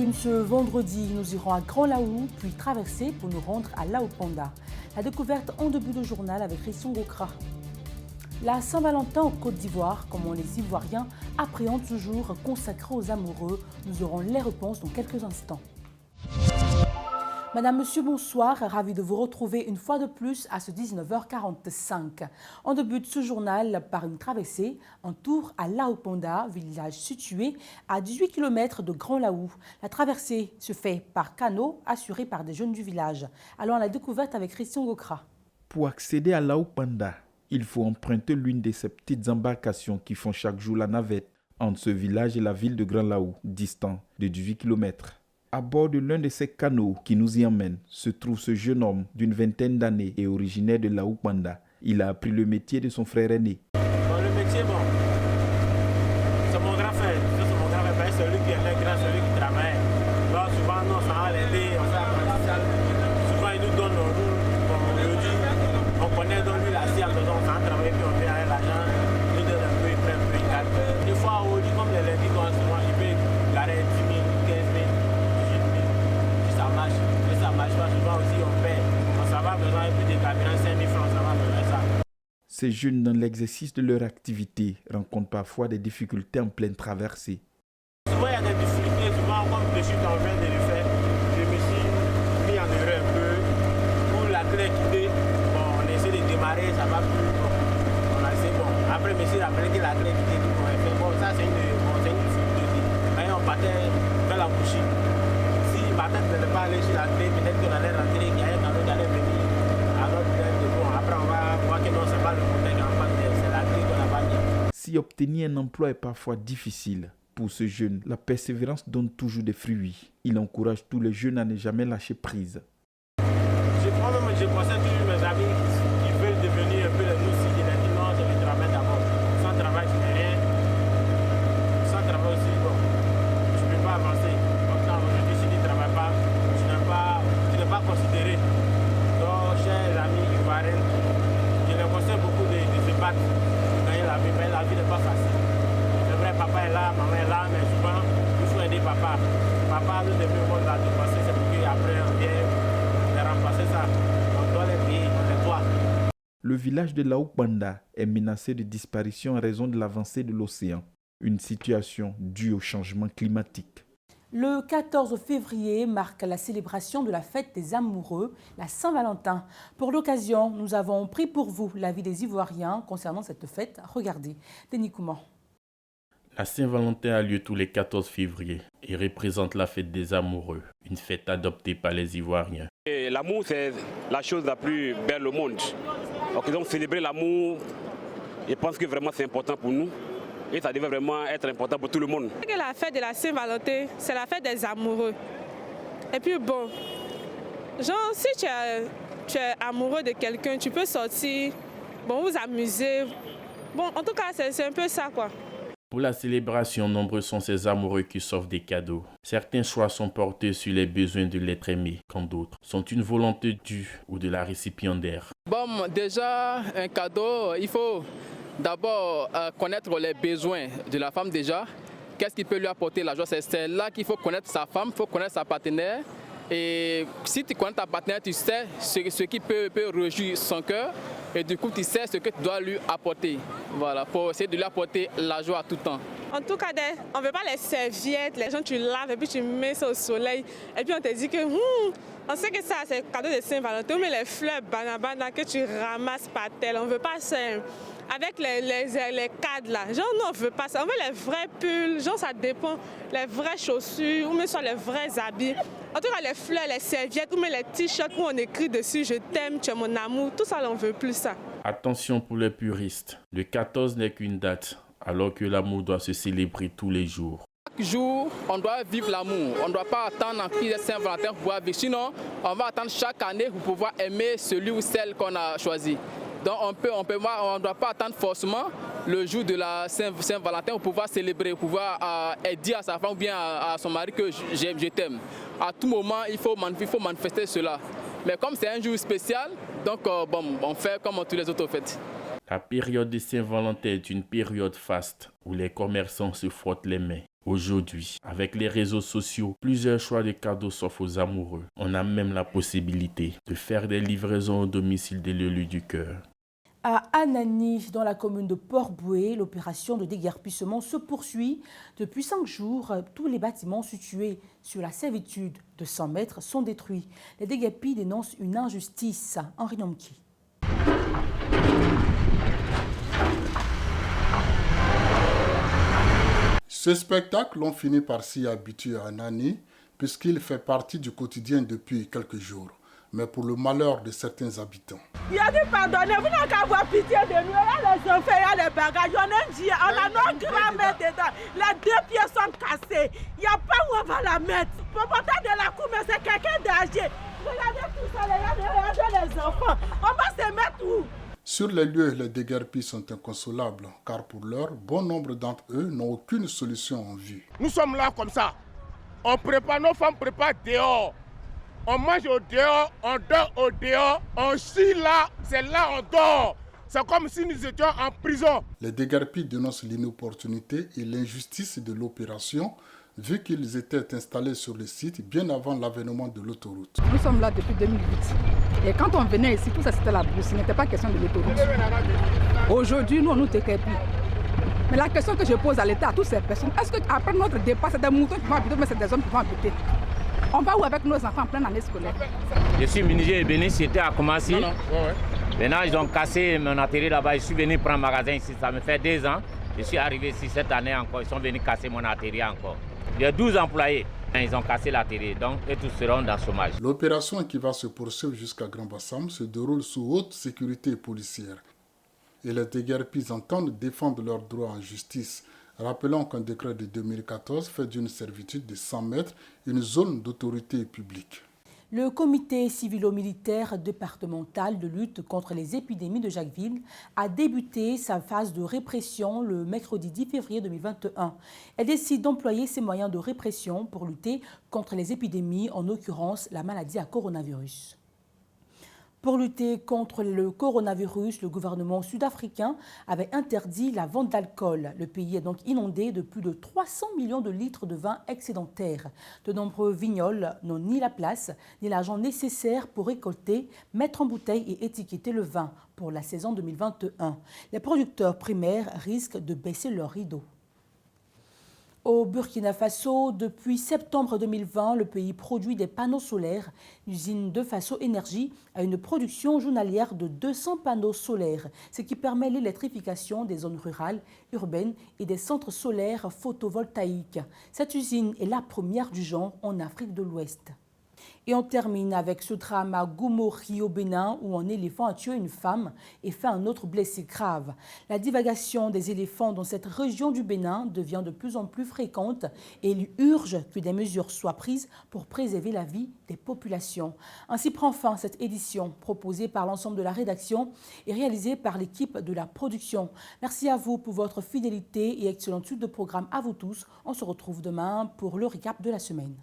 une ce vendredi, nous irons à Grand Laou, puis traverser pour nous rendre à Lao Panda. La découverte en début de journal avec Christian Gokra. La Saint-Valentin en Côte d'Ivoire, comment les Ivoiriens appréhendent ce jour consacré aux amoureux. Nous aurons les réponses dans quelques instants. Madame, Monsieur, bonsoir. Ravi de vous retrouver une fois de plus à ce 19h45. On débute ce journal par une traversée, un tour à Lao Panda, village situé à 18 km de Grand Laou. La traversée se fait par canot assuré par des jeunes du village. Allons à la découverte avec Christian Gokra. Pour accéder à Lao Panda, il faut emprunter l'une de ces petites embarcations qui font chaque jour la navette entre ce village et la ville de Grand Laou, distant de 18 km. À bord de l'un de ces canots qui nous y emmène se trouve ce jeune homme d'une vingtaine d'années et originaire de Lao Panda. Il a appris le métier de son frère aîné. Le métier, c'est mon grand frère. C'est mon grand frère, celui qui est grand, celui qui travaille. Donc souvent, nous, ça va l'aider, on fait l'apprentissage. Souvent, il nous donne nos roues. On le dit, on connaît donc lui la science, donc on va travailler, puis on fait avec l'argent. Il nous donne un peu, il prend un peu, il garde. Des fois, on dit comme les lundis, souvent, il peut garer 10 000, 15 000. Mais ça marche pas, souvent aussi on paie. Ça va besoin de plus de carburant, 5 000 francs, ça va besoin de ça. Ces jeunes, dans l'exercice de leur activité, rencontrent parfois des difficultés en pleine traversée. Souvent il y a des difficultés, souvent comme le chute en vient de le faire, je me suis mis en erreur un peu. Pour la clé quittée, on essaie de démarrer, ça va plus. On a essayé, après je me suis rappelé que la clé quittée, ça c'est une difficulté. Mais on partait vers la bouchie. Peut-être de ne pas aller sur la clé, peut-être qu'on allait rentrer, qu'il y a un canot qui allait venir. Alors peut-être après on va voir que non, c'est pas le problème, en fait, c'est la clé qu'on a pas mis. Si obtenir un emploi est parfois difficile, pour ce jeune, la persévérance donne toujours des fruits. Il encourage tous les jeunes à ne jamais lâcher prise. Je conseille toujours mes amis qui veulent devenir un peu les nous, si je leur dis non, c'est le travail d'abord. Sans travail, je n'ai rien. Sans travail aussi, je ne peux pas avancer. Considéré. Donc, chers amis ivoiriens, je les conseille beaucoup de se battre pour gagner la vie, mais la vie n'est pas facile. C'est vrai, papa est là, maman est là, mais souvent, il faut aider papa. Papa, nous devons voir la dépasser, c'est pour qu'après, on vient de remplacer ça. On doit les payer, on les doit. Le village de Lao Panda est menacé de disparition en raison de l'avancée de l'océan, une situation due au changement climatique. Le 14 février marque la célébration de la fête des amoureux, la Saint-Valentin. Pour l'occasion, nous avons pris pour vous l'avis des Ivoiriens concernant cette fête. Regardez, Denis Kouman. La Saint-Valentin a lieu tous les 14 février et représente la fête des amoureux, une fête adoptée par les Ivoiriens. L'amour, c'est la chose la plus belle au monde. Donc célébrer l'amour, je pense que vraiment c'est important pour nous. Et ça devait vraiment être important pour tout le monde. La fête de la Saint-Valentin, c'est la fête des amoureux. Et puis bon, genre si tu es amoureux de quelqu'un, tu peux sortir, vous amuser. Bon, en tout cas, c'est un peu ça quoi. Pour la célébration, nombreux sont ces amoureux qui s'offrent des cadeaux. Certains choix sont portés sur les besoins de l'être aimé, quand d'autres sont une volonté due ou de la récipiendaire. Bon, déjà, un cadeau, il faut d'abord connaître les besoins de la femme déjà. Qu'est-ce qui peut lui apporter la joie? C'est là qu'il faut connaître sa femme, il faut connaître sa partenaire. Et si tu connais ta partenaire, tu sais ce qui peut réjouir son cœur. Et du coup, tu sais ce que tu dois lui apporter. Voilà, pour essayer de lui apporter la joie à tout temps. En tout cas, on ne veut pas les serviettes, les gens tu laves et puis tu mets ça au soleil. Et puis on te dit que on sait que ça c'est le cadeau de Saint-Valentin, mais les fleurs banana que tu ramasses par terre, on ne veut pas ça. Avec les cadres là, genre non, on ne veut pas ça. On veut les vrais pulls, genre ça dépend, les vraies chaussures ou même soit les vrais habits. En tout cas, les fleurs, les serviettes ou même les t-shirts où on écrit dessus je t'aime, tu es mon amour, tout ça on ne veut plus ça. Attention pour les puristes, le 14 n'est qu'une date, alors que l'amour doit se célébrer tous les jours. Chaque jour, on doit vivre l'amour. On ne doit pas attendre en crise de Saint-Valentin pour pouvoir vivre. Sinon, on va attendre chaque année pour pouvoir aimer celui ou celle qu'on a choisi. Donc on ne doit pas attendre forcément le jour de la Saint-Valentin pour pouvoir célébrer, pour pouvoir dire à sa femme ou bien à son mari que je t'aime. À tout moment, il faut manifester cela. Mais comme c'est un jour spécial, donc on fait comme tous les autres fêtes. La période de Saint-Valentin est une période faste où les commerçants se frottent les mains Aujourd'hui, avec les réseaux sociaux, plusieurs choix de cadeaux s'offrent aux amoureux. On a même la possibilité de faire des livraisons au domicile de l'élu du cœur. À Anani, dans la commune de Port-Boué, l'opération de déguerpissement se poursuit. Depuis 5 jours, tous les bâtiments situés sur la servitude de 100 mètres sont détruits. Les déguerpis dénoncent une injustice. Henri Nomki. Ce spectacle, on finit par s'y habituer à Nani, puisqu'il fait partie du quotidien depuis quelques jours. Mais pour le malheur de certains habitants. Il a dit pardonnez, vous n'avez qu'à avoir pitié de nous. Il y a les enfants, il y a les bagages, on a nos grands-mères dedans. Les 2 pieds sont cassés. Il n'y a pas où on va la mettre. Pour porter de la cour, mais c'est quelqu'un d'âgé. Regardez tout ça, regardez les enfants. On va se mettre où? Sur les lieux, les déguerpis sont inconsolables, car pour l'heure, bon nombre d'entre eux n'ont aucune solution en vue. Nous sommes là comme ça. On prépare, nos femmes préparent dehors. On mange au dehors, on dort au dehors, on chie là, c'est là on dort. C'est comme si nous étions en prison. Les déguerpis dénoncent l'inopportunité et l'injustice de l'opération, vu qu'ils étaient installés sur le site bien avant l'avènement de l'autoroute. Nous sommes là depuis 2008. Et quand on venait ici, tout ça c'était la brousse, il n'était pas question de l'autoroute. Aujourd'hui, nous, on nous déguerpit. Mais la question que je pose à l'État, à toutes ces personnes, est-ce qu'après notre départ, c'est des moutons qui vont habiter, mais c'est des hommes qui vont habiter? On va où avec nos enfants en pleine année scolaire? Je suis menuisier et béni, c'était à Koumassi. Maintenant, ils ont cassé mon atelier là-bas. Je suis venu prendre un magasin ici. Ça me fait 2 ans. Je suis arrivé ici cette année encore. Ils sont venus casser mon atelier encore. Il y a 12 employés. Ils ont cassé l'atelier. Donc, et tous seront dans le chômage. L'opération qui va se poursuivre jusqu'à Grand Bassam se déroule sous haute sécurité policière. Et les déguerpis entendent défendre leurs droits en justice. Rappelons qu'un décret de 2014 fait d'une servitude de 100 mètres une zone d'autorité publique. Le comité civilo-militaire départemental de lutte contre les épidémies de Jacquesville a débuté sa phase de répression le mercredi 10 février 2021. Elle décide d'employer ses moyens de répression pour lutter contre les épidémies, en l'occurrence la maladie à coronavirus. Pour lutter contre le coronavirus, le gouvernement sud-africain avait interdit la vente d'alcool. Le pays est donc inondé de plus de 300 millions de litres de vin excédentaire. De nombreux vignoles n'ont ni la place ni l'argent nécessaire pour récolter, mettre en bouteille et étiqueter le vin pour la saison 2021. Les producteurs primaires risquent de baisser leur rideau. Au Burkina Faso, depuis septembre 2020, le pays produit des panneaux solaires. L'usine de Faso Énergie a une production journalière de 200 panneaux solaires, ce qui permet l'électrification des zones rurales, urbaines et des centres solaires photovoltaïques. Cette usine est la première du genre en Afrique de l'Ouest. Et on termine avec ce drame à Goumori au Bénin où un éléphant a tué une femme et fait un autre blessé grave. La divagation des éléphants dans cette région du Bénin devient de plus en plus fréquente et il urge que des mesures soient prises pour préserver la vie des populations. Ainsi prend fin cette édition proposée par l'ensemble de la rédaction et réalisée par l'équipe de la production. Merci à vous pour votre fidélité et excellente suite de programme à vous tous. On se retrouve demain pour le récap de la semaine.